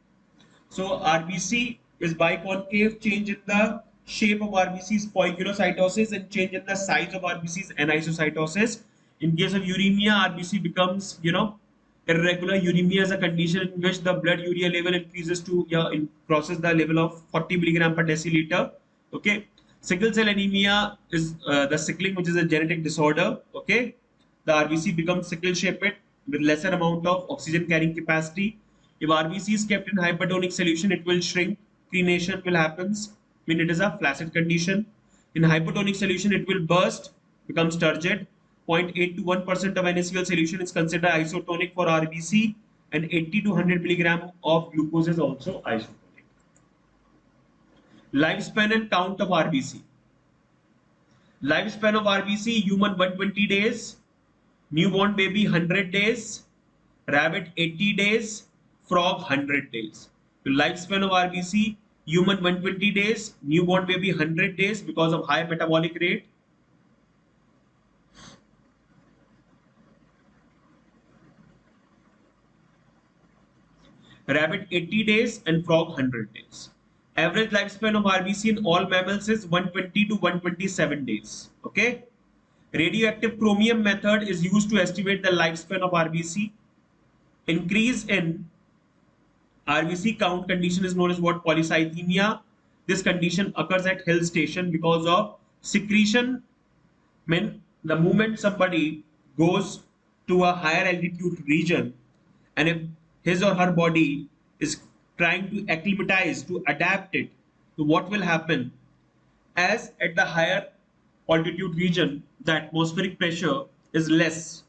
so RBC is biconcave. Change in the shape of RBC is poikilocytosis, and change in the size of RBC is anisocytosis. In case of uremia, RBC becomes, irregular. Uremia is a condition in which the blood urea level increases to crosses the level of 40 milligram per deciliter. Okay. Sickle cell anemia is the sickling, which is a genetic disorder. Okay. The RBC becomes sickle shaped with lesser amount of oxygen carrying capacity. If RBC is kept in hypertonic solution, it will shrink. Crenation will happen. I mean, it is a flaccid condition. In hypertonic solution, it will burst, becomes turgid. 0.8 to 1% of NaCl solution is considered isotonic for RBC, and 80 to 100 milligram of glucose is also isotonic. Lifespan and count of RBC. Lifespan of RBC, human 120 days, newborn baby 100 days, rabbit 80 days, frog 100 days. The lifespan of RBC, human 120 days, newborn baby 100 days because of high metabolic rate. Rabbit 80 days and frog 100 days. Average lifespan of RBC in all mammals is 120 to 127 days. Okay. Radioactive chromium method is used to estimate the lifespan of RBC. Increase in RBC count condition is known as what? Polycythemia. This condition occurs at hill station because of secretion. When the moment somebody goes to a higher altitude region, and if his or her body is trying to acclimatize, to adapt it, so what will happen? As at the higher altitude region, the atmospheric pressure is less.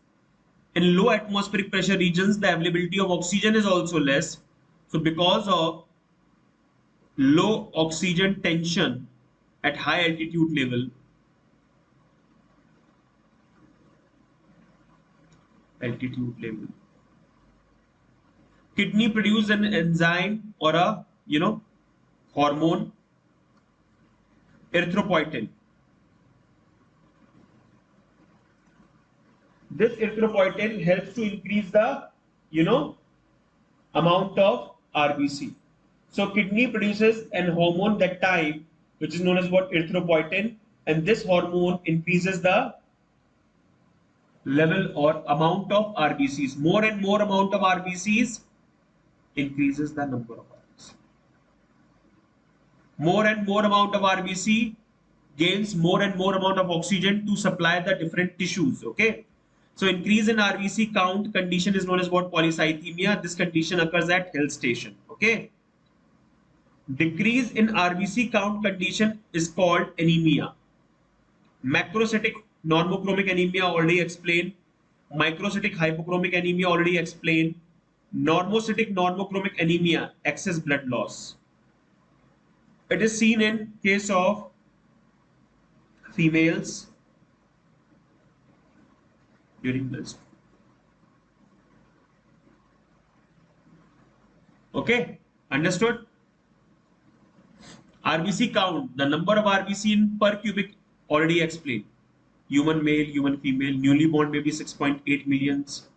In low atmospheric pressure regions, the availability of oxygen is also less. So because of low oxygen tension at high altitude level, kidney produce an enzyme or a hormone, erythropoietin. This erythropoietin helps to increase the amount of RBC. So kidney produces an hormone that time which is known as what? Erythropoietin, and this hormone increases the level or amount of RBCs. More and more amount of RBCs increases the number of RBC. More and more amount of RBC gains more and more amount of oxygen to supply the different tissues. Okay. So increase in RBC count condition is known as what? Polycythemia. This condition occurs at hill station. Okay. Decrease in RBC count condition is called anemia. Macrocytic normochromic anemia already explained. Microcytic hypochromic anemia already explained. Normocytic normochromic anemia, excess blood loss. It is seen in case of females during menstruation. Okay, understood? RBC count, the number of RBC in per cubic, already explained. Human male, human female, newly born baby 6.8 millions,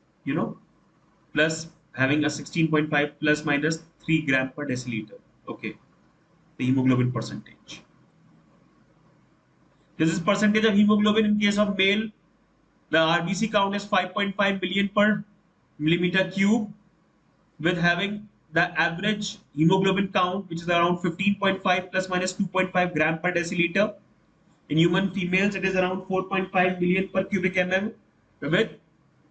plus having a 16.5 plus minus 3 gram per deciliter. Okay, the hemoglobin percentage. This is percentage of hemoglobin in case of male. The RBC count is 5.5 million per millimeter cube, with having the average hemoglobin count, which is around 15.5 plus minus 2.5 gram per deciliter. In human females, it is around 4.5 million per cubic mm, with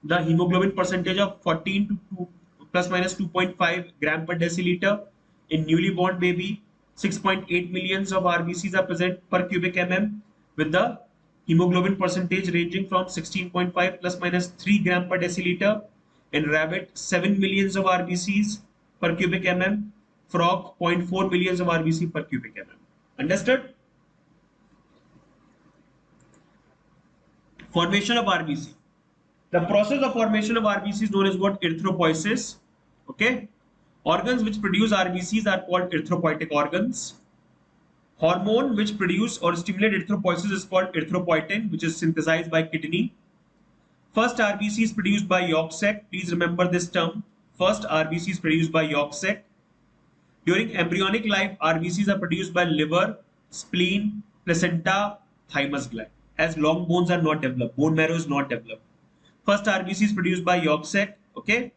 the hemoglobin percentage of 14 to 2 plus minus 2.5 gram per deciliter. In newly born baby, 6.8 millions of RBCs are present per cubic mm, with the hemoglobin percentage ranging from 16.5 plus minus 3 gram per deciliter. In rabbit, 7 millions of RBCs per cubic mm. Frog, 0.4 millions of RBC per cubic mm. Understood? Formation of RBC. The process of formation of RBC is known as what? Erythropoiesis. Okay. Organs which produce RBCs are called erythropoietic organs. Hormone which produce or stimulate erythropoiesis is called erythropoietin, which is synthesized by kidney. First RBC is produced by yolk sac. Please remember this term. First RBC is produced by yolk sac. During embryonic life, RBCs are produced by liver, spleen, placenta, thymus gland. As long bones are not developed, bone marrow is not developed. First RBC is produced by yolk sac. Okay.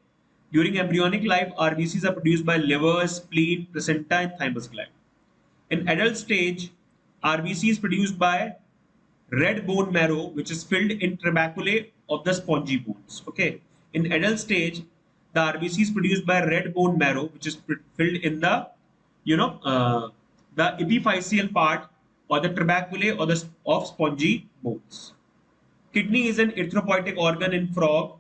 During embryonic life, RBCs are produced by liver, spleen, placenta, and thymus gland. In adult stage, RBC is produced by red bone marrow, which is filled in trabeculae of the spongy bones. Okay. In adult stage, the RBC is produced by red bone marrow, which is filled in the, the epiphyseal part or the trabeculae or the of spongy bones. Kidney is an erythropoietic organ in frog,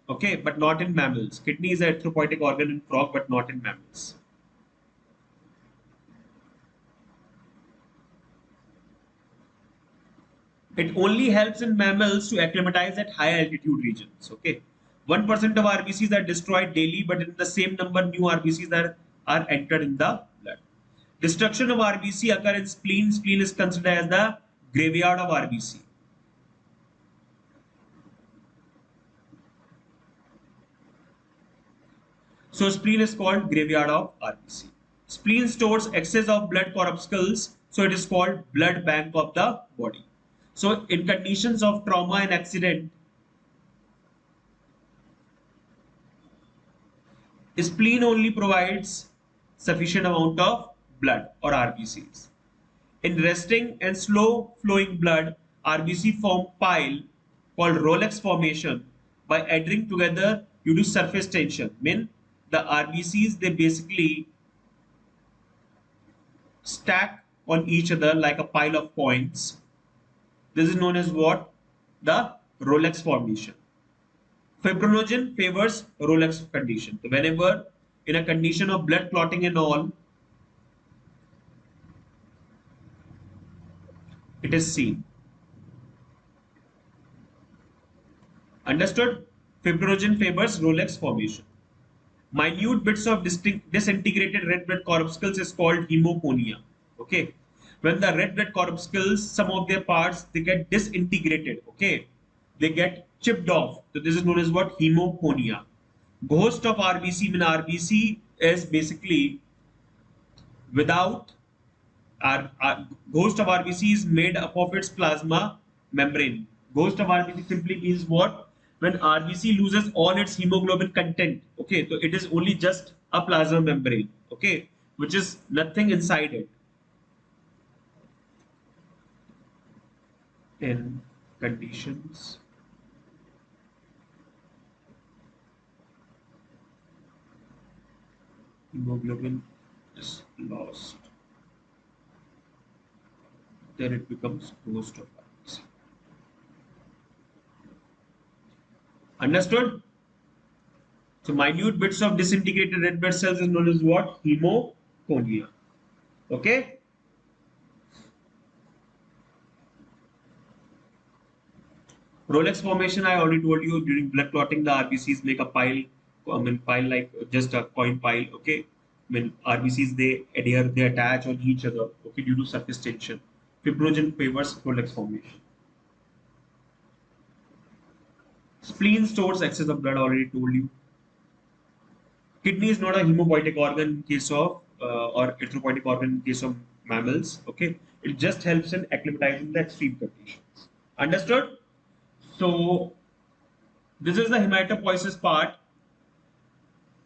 okay, but not in mammals. Kidney is an erythropoietic organ in frog, but not in mammals. It only helps in mammals to acclimatize at high altitude regions. Okay, 1% of RBCs are destroyed daily, but in the same number, new RBCs are entered in the blood. Destruction of RBC occur in spleen. Spleen is considered as the graveyard of RBC. So spleen is called graveyard of RBC. Spleen stores excess of blood corpuscles, so it is called blood bank of the body. So in conditions of trauma and accident, spleen only provides sufficient amount of blood or RBCs. In resting and slow flowing blood, RBC form pile called Rolex formation by adhering together due to surface tension. Mean the RBCs, they basically stack on each other like a pile of coins. This is known as what? The Rolex formation. Fibrinogen favors Rolex condition. So whenever in a condition of blood clotting and all, it is seen. Understood? Fibrinogen favors Rolex formation. Minute bits of disintegrated red blood corpuscles is called hemophonia. Okay. When the red blood corpuscles, some of their parts, they get disintegrated. Okay. They get chipped off. So this is known as what? Hemophonia. Ghost of RBC, mean RBC is basically without our ghost of RBC is made up of its plasma membrane. Ghost of RBC simply means what? When RBC loses all its hemoglobin content, okay, so it is only just a plasma membrane, okay, which is nothing inside it. In conditions hemoglobin is lost, then it becomes ghost of RBC. Understood? So minute bits of disintegrated red blood cells is known as what? Hemophonia. Okay? Rolex formation, I already told you, during blood clotting, the RBCs make a pile. I mean, pile like just a coin pile. Okay. I mean, RBCs they adhere, they attach on each other. Okay, due to surface tension. Fibrinogen favors Rolex formation. Spleen stores excess of blood. Already told you. Kidney is not a hemopoietic organ in case of or erythropoietic organ in case of mammals. Okay, it just helps in acclimatizing the extreme conditions. Understood? So this is the hematopoiesis part.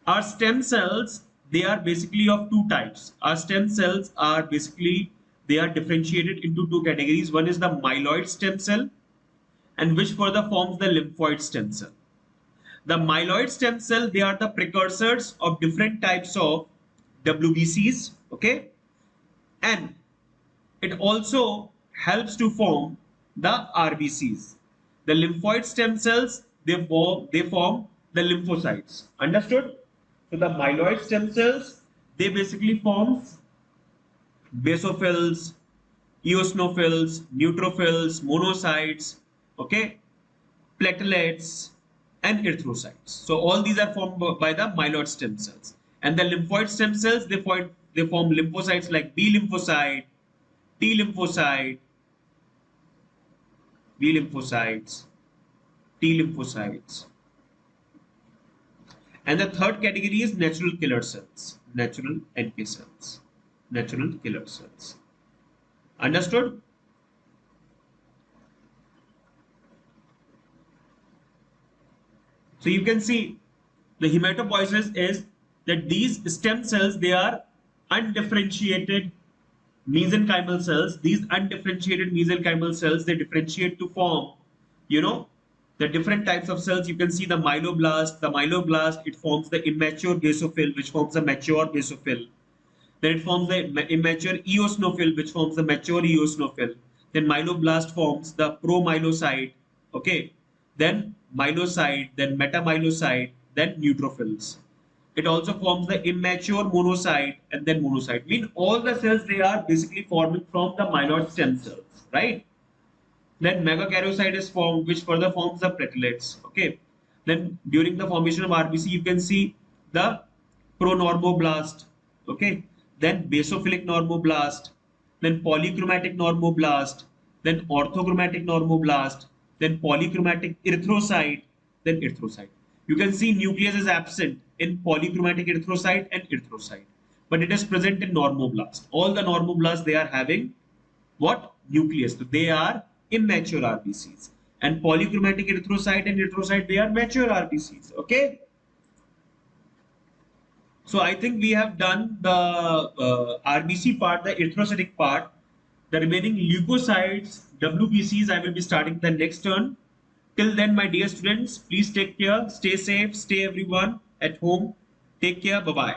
Our stem cells, they are basically of two types. Our stem cells are basically, they are differentiated into two categories. One is the myeloid stem cell, and which further forms the lymphoid stem cell. The myeloid stem cell, they are the precursors of different types of WBCs, okay? And it also helps to form the RBCs. The lymphoid stem cells, they form the lymphocytes. Understood? So the myeloid stem cells, they basically form basophils, eosinophils, neutrophils, monocytes, okay, platelets, and erythrocytes. So all these are formed by the myeloid stem cells. And the lymphoid stem cells, they form lymphocytes like B lymphocyte, T lymphocyte, B lymphocytes, T lymphocytes. And the third category is natural killer cells, natural NK cells, natural killer cells. Understood? So you can see the hematopoiesis is that these stem cells, they are undifferentiated mesenchymal cells. These undifferentiated mesenchymal cells, they differentiate to form, you know, the different types of cells. You can see the myeloblast. The myeloblast, it forms the immature basophil, which forms a mature basophil. Then it forms the immature eosinophil, which forms the mature eosinophil. Then myeloblast forms the promyelocyte. Okay. Then myelocyte, then metamyelocyte, then neutrophils. It also forms the immature monocyte and then monocyte. Mean all the cells, they are basically forming from the myeloid stem cells, right? Then megakaryocyte is formed, which further forms the platelets. Okay. Then during the formation of RBC, you can see the pronormoblast. Okay. Then basophilic normoblast. Then polychromatic normoblast. Then orthochromatic normoblast. Then polychromatic erythrocyte. Then erythrocyte. You can see nucleus is absent in polychromatic erythrocyte and erythrocyte, but it is present in normoblast. All the normoblasts, they are having what? Nucleus. So they are immature RBCs. And polychromatic erythrocyte and erythrocyte, they are mature RBCs. Okay. So I think we have done the RBC part, the erythrocytic part. The remaining leukocytes, WBCs, I will be starting the next turn. Till then, my dear students, please take care, stay safe, stay everyone at home. Take care. Bye-bye.